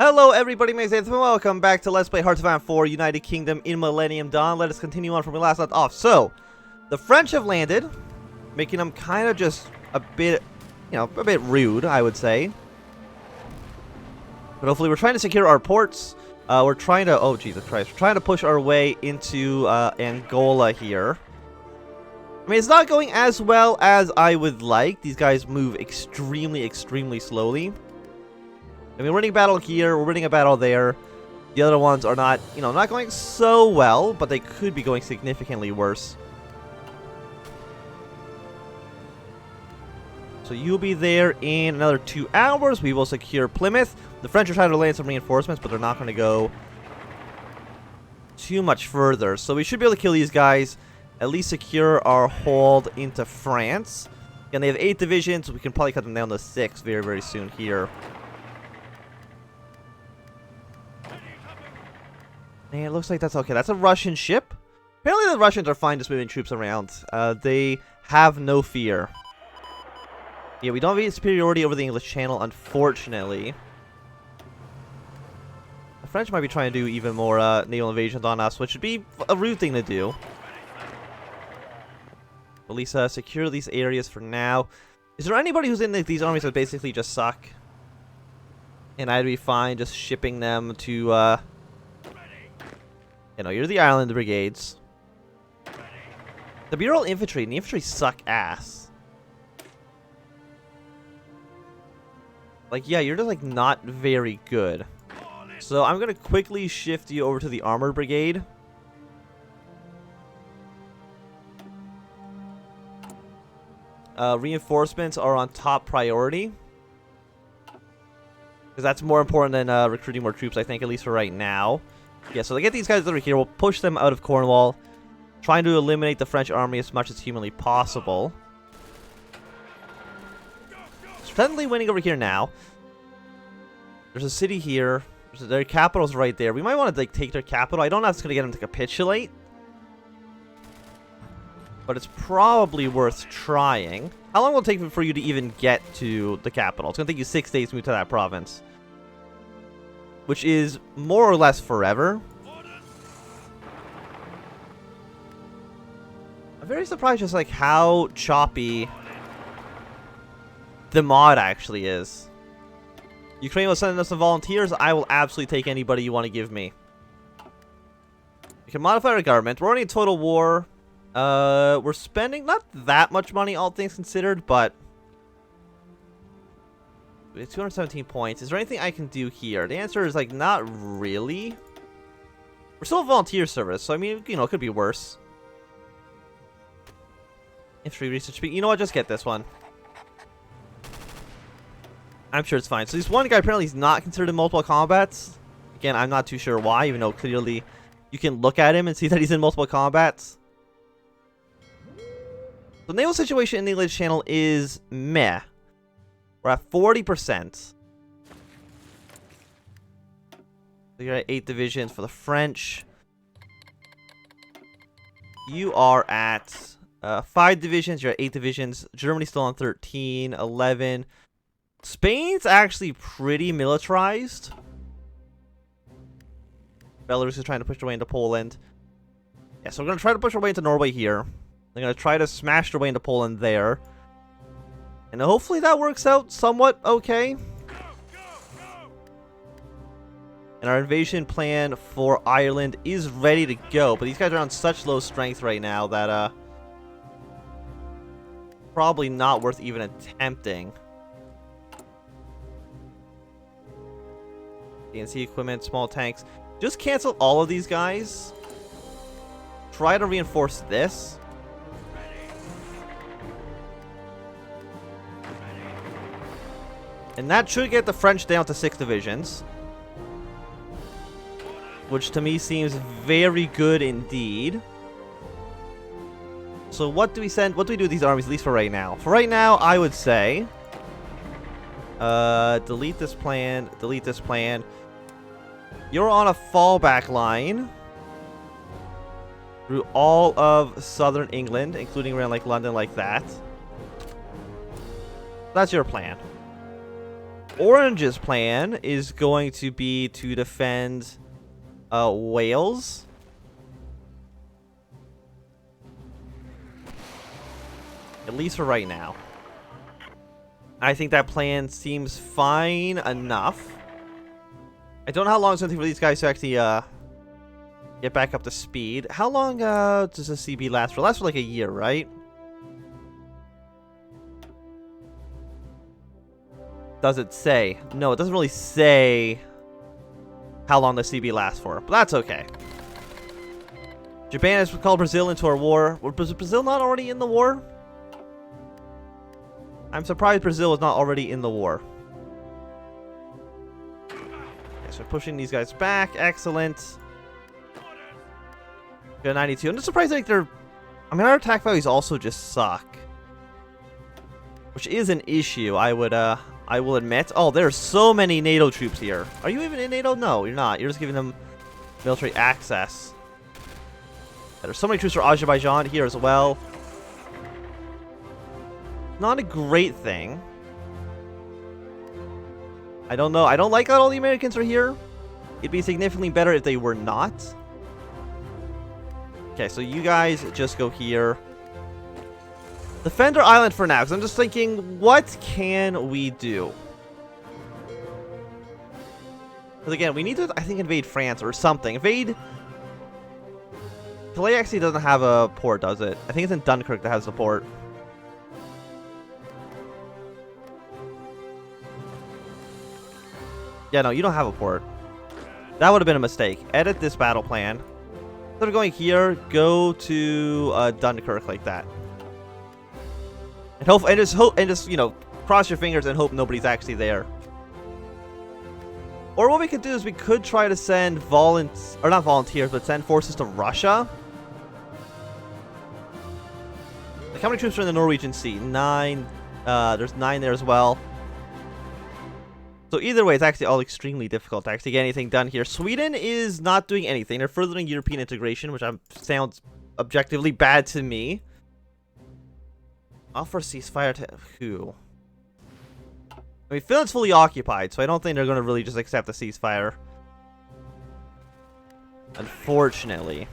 Hello everybody, my name is welcome back to Let's Play Hearts of Iron 4 United Kingdom in Millennium Dawn. Let us continue on from where we last left off. So, the French have landed, making them kind of just a bit, a bit rude, I would say. But hopefully we're trying to secure our ports. We're trying to, oh Jesus Christ, we're trying to push our way into Angola here. I mean, it's not going as well as I would like. These guys move extremely slowly. I mean, we're winning a battle here, we're winning a battle there. The other ones are not, not going so well, but they could be going significantly worse. So you'll be there in another 2 hours. We will secure Plymouth. The French are trying to land some reinforcements, but they're not going to go too much further. So we should be able to kill these guys, at least secure our hold into France. And they have 8 divisions, so we can probably cut them down to 6 very soon here. And it looks like that's okay. That's a Russian ship. Apparently the Russians are fine just moving troops around. They have no fear. Yeah, we don't have any superiority over the English Channel, unfortunately. The French might be trying to do even more naval invasions on us, which would be a rude thing to do. At least secure these areas for now. Is there anybody who's in these armies that basically just suck? And I'd be fine just shipping them to... you're the Island Brigades. The Bureau Infantry, and the infantry suck ass. Like, yeah, you're just, like, not very good. So I'm going to quickly shift you over to the Armored Brigade. Reinforcements are on top priority. Because that's more important than recruiting more troops, I think, at least for right now. Yeah, so to get these guys over here, we'll push them out of Cornwall, trying to eliminate the French army as much as humanly possible. Steadily winning over here now. There's a city here. Their capital's right there. We might want to take their capital. I don't know if it's going to get them to capitulate, but it's probably worth trying. How long will it take for you to even get to the capital? It's going to take you 6 days to move to that province, which is more or less forever. I'm very surprised just like how choppy the mod actually is. Ukraine will send us some volunteers. I will absolutely take anybody you want to give me. We can modify our government. We're already in total war. We're spending not that much money, all things considered, but we have 217 points. Is there anything I can do here? The answer is, like, not really. We're still a volunteer service, so, I mean, it could be worse. Infantry research. You know what? Just get this one. I'm sure it's fine. So, this one guy apparently is not considered in multiple combats. Again, I'm not too sure why, even though clearly you can look at him and see that he's in multiple combats. The naval situation in the English Channel is meh. We're at 40%. So you're at 8 divisions for the French. You are at 5 divisions. You're at 8 divisions. Germany's still on 13, 11. Spain's actually pretty militarized. Belarus is trying to push their way into Poland. Yeah, so we're going to try to push our way into Norway here. They're going to try to smash their way into Poland there. And hopefully that works out somewhat okay. And our invasion plan for Ireland is ready to go. But these guys are on such low strength right now that probably not worth even attempting. DNC equipment, small tanks. Just cancel all of these guys. Try to reinforce this. And that should get the French down to 6 divisions. Which to me seems very good indeed. So what do we send? What do we do with these armies, at least for right now? For right now, I would say... delete this plan. Delete this plan. You're on a fallback line. Through all of southern England, including around like London like that. That's your plan. Orange's plan is going to be to defend Wales. At least for right now. I think that plan seems fine enough. I don't know how long it's going to take for these guys to actually get back up to speed. How long does the CB last for? It lasts for like a year, right? Does it say? No, it doesn't really say how long the CB lasts for, but that's okay. Japan has called Brazil into our war. Was Brazil not already in the war? I'm surprised Brazil is not already in the war. Okay, so pushing these guys back. Excellent. Go 92. I'm just surprised like they're... I mean, our attack values also just suck. Which is an issue, I will admit. Oh, there's so many NATO troops here. Are you even in NATO? No, you're not. You're just giving them military access. There's so many troops for Azerbaijan here as well. Not a great thing. I don't know. I don't like that all the Americans are here. It'd be significantly better if they were not. Okay, so you guys just go here. Defend our island for now, because I'm just thinking, what can we do? Because again, we need to, I think, invade France or something. Invade... Calais actually doesn't have a port, does it? I think it's in Dunkirk that has the port. Yeah, no, you don't have a port. That would have been a mistake. Edit this battle plan. Instead of going here, go to Dunkirk like that. And hope, and just you know, cross your fingers and hope nobody's actually there. Or what we could do is we could try to send not volunteers, but send forces to Russia. Like how many troops are in the Norwegian Sea? 9. There's 9 there as well. So either way, it's actually all extremely difficult to actually get anything done here. Sweden is not doing anything. They're furthering European integration, which sounds objectively bad to me. Offer ceasefire to who? I mean, Finland's fully occupied, so I don't think they're going to really just accept the ceasefire. Unfortunately.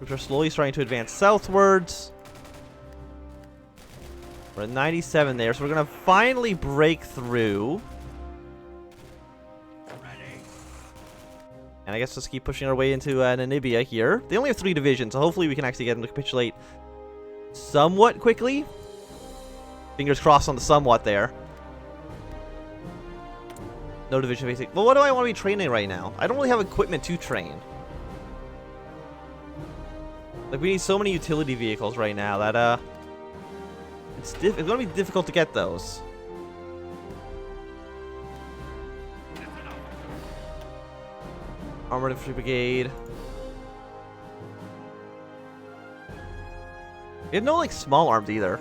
Which are slowly starting to advance southwards. We're at 97 there, so we're going to finally break through. And I guess just keep pushing our way into Namibia here. They only have 3 divisions, so hopefully we can actually get them to capitulate somewhat quickly. Fingers crossed on the somewhat there. No division basic. Well, what do I want to be training right now? I don't really have equipment to train. Like, we need so many utility vehicles right now that, it's going to be difficult to get those. Armored Infantry Brigade. We have no, like, small arms either.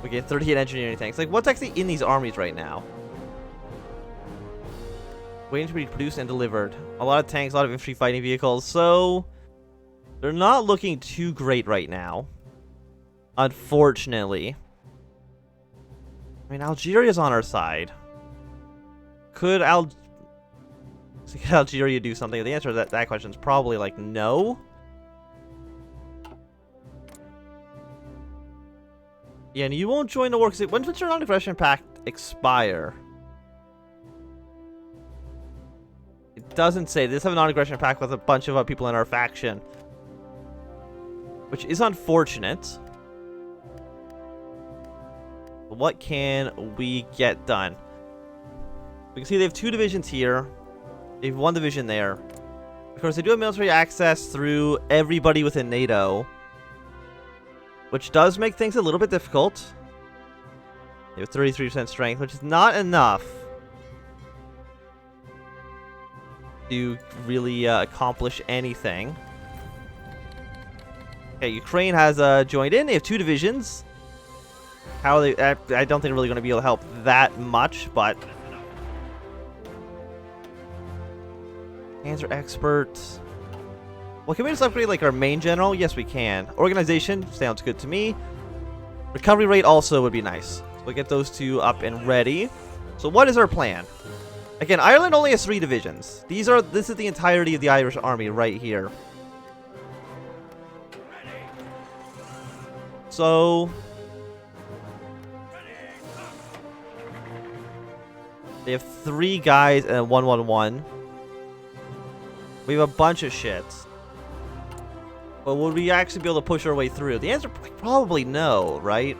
We get 38 engineering tanks. Like, what's actually in these armies right now? Waiting to be produced and delivered. A lot of tanks, a lot of infantry fighting vehicles. So, they're not looking too great right now. Unfortunately. I mean, Algeria's on our side. Could Algeria do something? The answer to that question is probably, like, no. Yeah, and you won't join the war because when does your non-aggression pact expire? It doesn't say. They just have a non-aggression pact with a bunch of people in our faction. Which is unfortunate. But what can we get done? We can see they have 2 divisions here. They have 1 division there. Of course, they do have military access through everybody within NATO. Which does make things a little bit difficult. They have 33% strength, which is not enough to really accomplish anything. Okay, Ukraine has joined in. They have 2 divisions. How are they? I don't think they're really going to be able to help that much, but Panzer experts. Well, can we just upgrade, like, our main general? Yes, we can. Organization sounds good to me. Recovery rate also would be nice. We'll get those two up and ready. So what is our plan? Again, Ireland only has 3 divisions. This is the entirety of the Irish army right here. So they have 3 guys and a 111. We have a bunch of shit. But would we actually be able to push our way through? The answer probably no, right?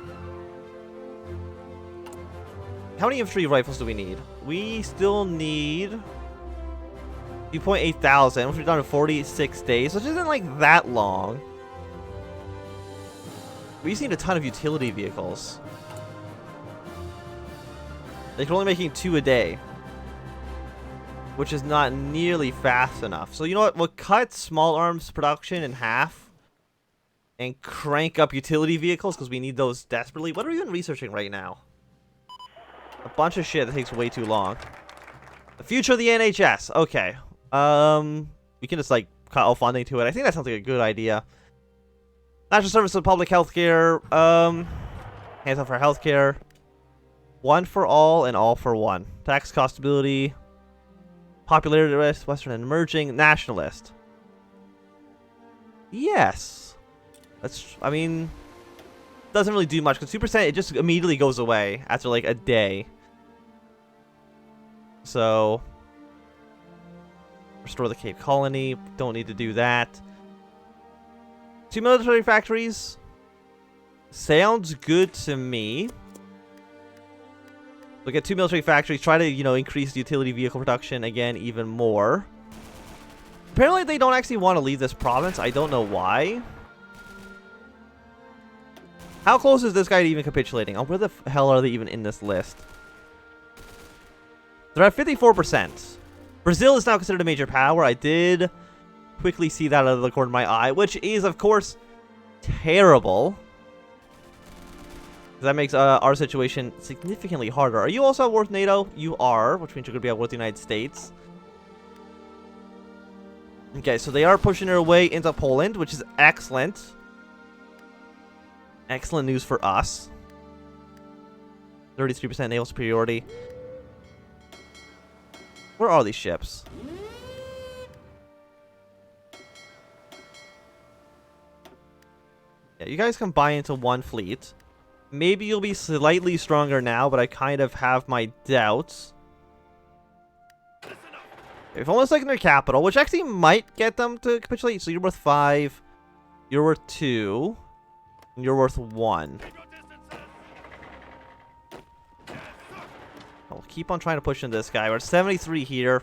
How many infantry rifles do we need? We still need 2.8 thousand, which we've done in 46 days, which isn't like that long. We just need a ton of utility vehicles. They're only making 2 a day, which is not nearly fast enough. So you know what? We'll cut small arms production in half and crank up utility vehicles because we need those desperately. What are we even researching right now? A bunch of shit that takes way too long. The future of the NHS. Okay. We can just like cut all funding to it. I think that sounds like a good idea. National Service of Public Healthcare. Hands up for healthcare. One for all and all for one. Tax cost stability. Popularity list. Western and emerging. Nationalist. Yes. That's. I mean, doesn't really do much because 2% it just immediately goes away after like a day. So restore the Cape Colony. Don't need to do that. 2 military factories. Sounds good to me. We'll get 2 military factories. Try to, you know, increase utility vehicle production again even more. Apparently they don't actually want to leave this province. I don't know why. How close is this guy to even capitulating? Oh, where the hell are they even in this list? They're at 54%. Brazil is now considered a major power. I did quickly see that out of the corner of my eye, which is, of course, terrible. That makes our situation significantly harder. Are you also at war with NATO? You are, which means you're going to be at war with the United States. Okay, so they are pushing their way into Poland, which is excellent. Excellent news for us. 33% naval superiority. Where are these ships? Yeah, you guys combine into one fleet. Maybe you'll be slightly stronger now, but I kind of have my doubts. If almost like their capital, which actually might get them to capitulate. So you're worth 5. You're worth 2. And you're worth 1. I'll keep on trying to push into this guy. We're at 73 here.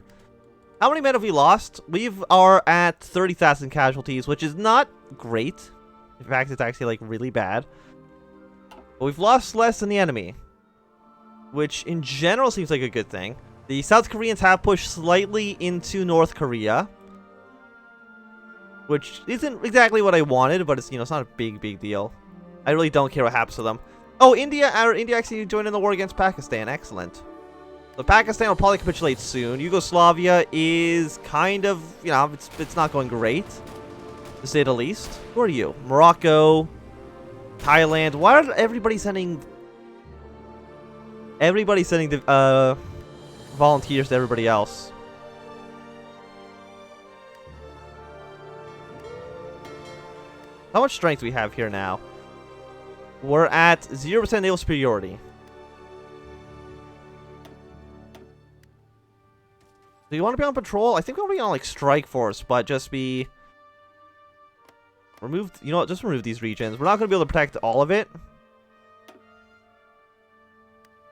How many men have we lost? We are at 30,000 casualties, which is not great. In fact, it's actually like really bad. But we've lost less than the enemy, which in general seems like a good thing. The South Koreans have pushed slightly into North Korea, which isn't exactly what I wanted, but it's, you know, it's not a big deal. I really don't care what happens to them. Oh, India actually joined in the war against Pakistan. Excellent. So Pakistan will probably capitulate soon. Yugoslavia is kind of, you know, it's not going great, to say the least. Who are you? Morocco, Thailand. Why are everybody sending the volunteers to everybody else? How much strength do we have here now? We're at 0% naval superiority. Do you want to be on patrol? I think we'll be on like strike force, but just be removed. You know what? Just remove these regions. We're not going to be able to protect all of it.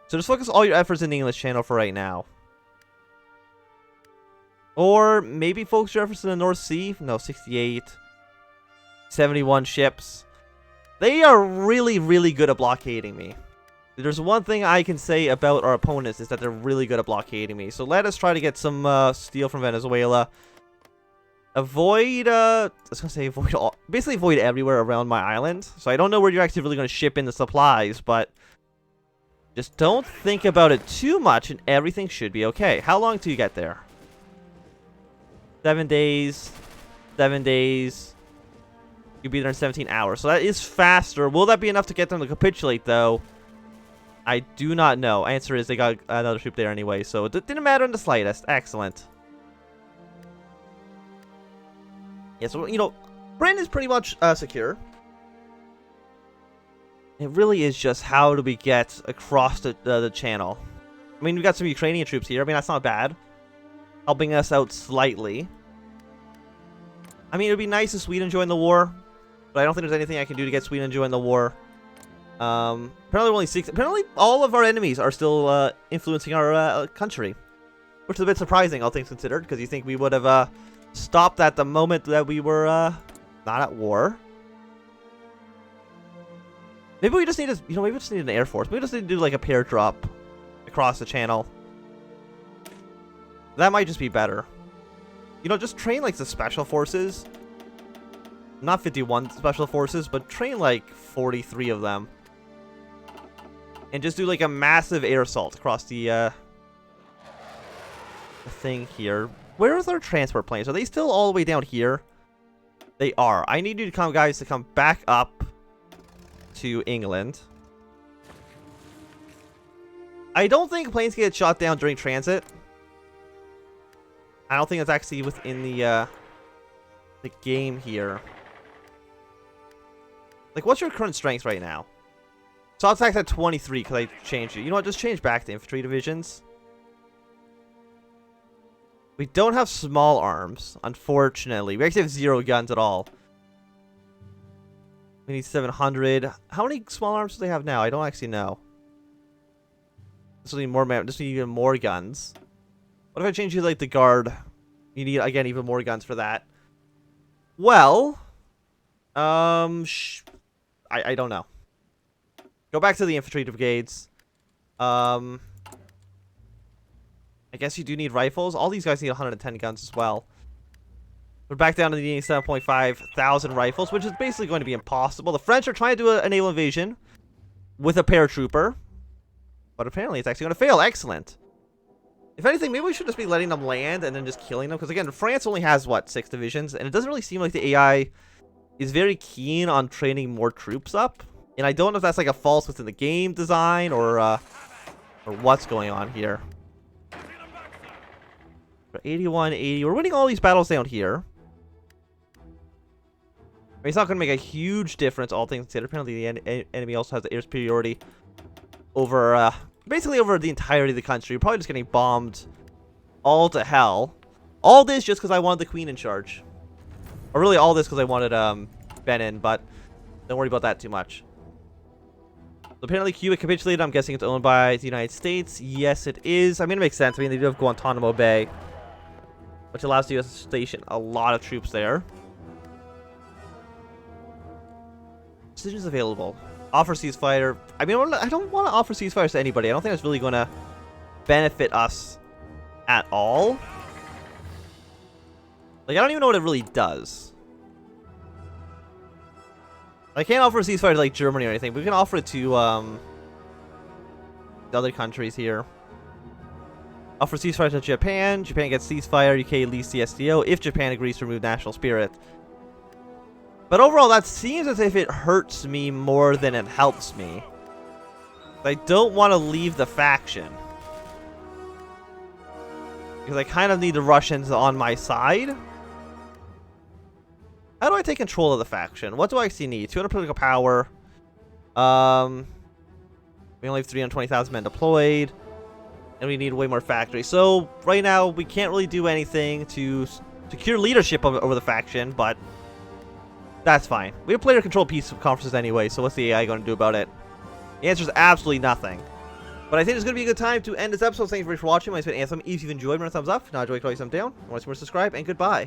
So just focus all your efforts in the English Channel for right now. Or maybe focus your efforts in the North Sea. No, 68. 71 ships. They are really good at blockading me. There's one thing I can say about our opponents is that they're really good at blockading me. So let us try to get some steel from Venezuela. Avoid, I was going to say avoid all, basically avoid everywhere around my island. So I don't know where you're actually really going to ship in the supplies, but just don't think about it too much and everything should be okay. How long till you get there? 7 days. 7 days. You'll be there in 17 hours. So that is faster. Will that be enough to get them to capitulate, though? I do not know. Answer is they got another troop there anyway, so it didn't matter in the slightest. Excellent. Yeah, so, you know, Britain is pretty much secure. It really is just how do we get across the channel. I mean, we got some Ukrainian troops here. I mean, that's not bad. Helping us out slightly. I mean, it would be nice if Sweden joined the war, but I don't think there's anything I can do to get Sweden to join the war. Apparently only 6. Apparently all of our enemies are still influencing our country, which is a bit surprising, all things considered, because you think we would have stopped at the moment that we were not at war. Maybe we just need to, you know, maybe we just need an air force. Maybe we just need to do like a pair drop across the channel. That might just be better. You know, just train like the special forces. Not 51 special forces, but train like 43 of them. And just do like a massive air assault across the thing here. Where is our transport planes? Are they still all the way down here? They are. I need you to come, guys, to come back up to England. I don't think planes get shot down during transit. I don't think that's actually within the game here. Like, what's your current strength right now? So it's at 23 because I changed it. You know what? Just change back to infantry divisions. We don't have small arms, unfortunately. We actually have 0 guns at all. We need 700. How many small arms do they have now? I don't actually know. This will need more man. This will need even more guns. What if I change you like the guard? You need again even more guns for that. Well, I don't know. Go back to the infantry brigades. I guess you do need rifles. All these guys need 110 guns as well. We're back down to needing 7.5 thousand rifles, which is basically going to be impossible. The French are trying to do a naval invasion with a paratrooper, but apparently it's actually going to fail. Excellent. If anything, maybe we should just be letting them land and then just killing them. Because again, France only has, what, 6 divisions? And it doesn't really seem like the AI is very keen on training more troops up. And I don't know if that's like a false within the game design or what's going on here. 81, 80. We're winning all these battles down here. I mean, it's not going to make a huge difference, all things considered. Apparently, the enemy also has the air superiority over, basically over the entirety of the country. We're probably just getting bombed all to hell. All this just because I wanted the Queen in charge. Or really all this because I wanted Ben in, but don't worry about that too much. So apparently Cuba capitulated. I'm guessing it's owned by the United States. Yes, it is. I mean, it makes sense. I mean, they do have Guantanamo Bay, which allows the U.S. to station a lot of troops there. Decisions available. Offer ceasefire. I mean, I don't want to offer ceasefires to anybody. I don't think that's really going to benefit us at all. Like, I don't even know what it really does. I can't offer a ceasefire to, like, Germany or anything, but we can offer it to, the other countries here. Offer ceasefire to Japan. Japan gets ceasefire. UK leaves the SDO if Japan agrees to remove national spirit. But overall, that seems as if it hurts me more than it helps me. I don't want to leave the faction. Because I kind of need the Russians on my side. How do I take control of the faction? What do I actually need? 200 political power. We only have 320,000 men deployed. And we need way more factories. So, right now, we can't really do anything to secure leadership over the faction, but that's fine. We have player-controlled peace conferences anyway, so what's the AI going to do about it? The answer is absolutely nothing. But I think it's going to be a good time to end this episode. Thank you for watching. My name has been Anthem. If you've enjoyed, run a thumbs up. If not, enjoy, throw a thumbs down. Want to subscribe, and goodbye.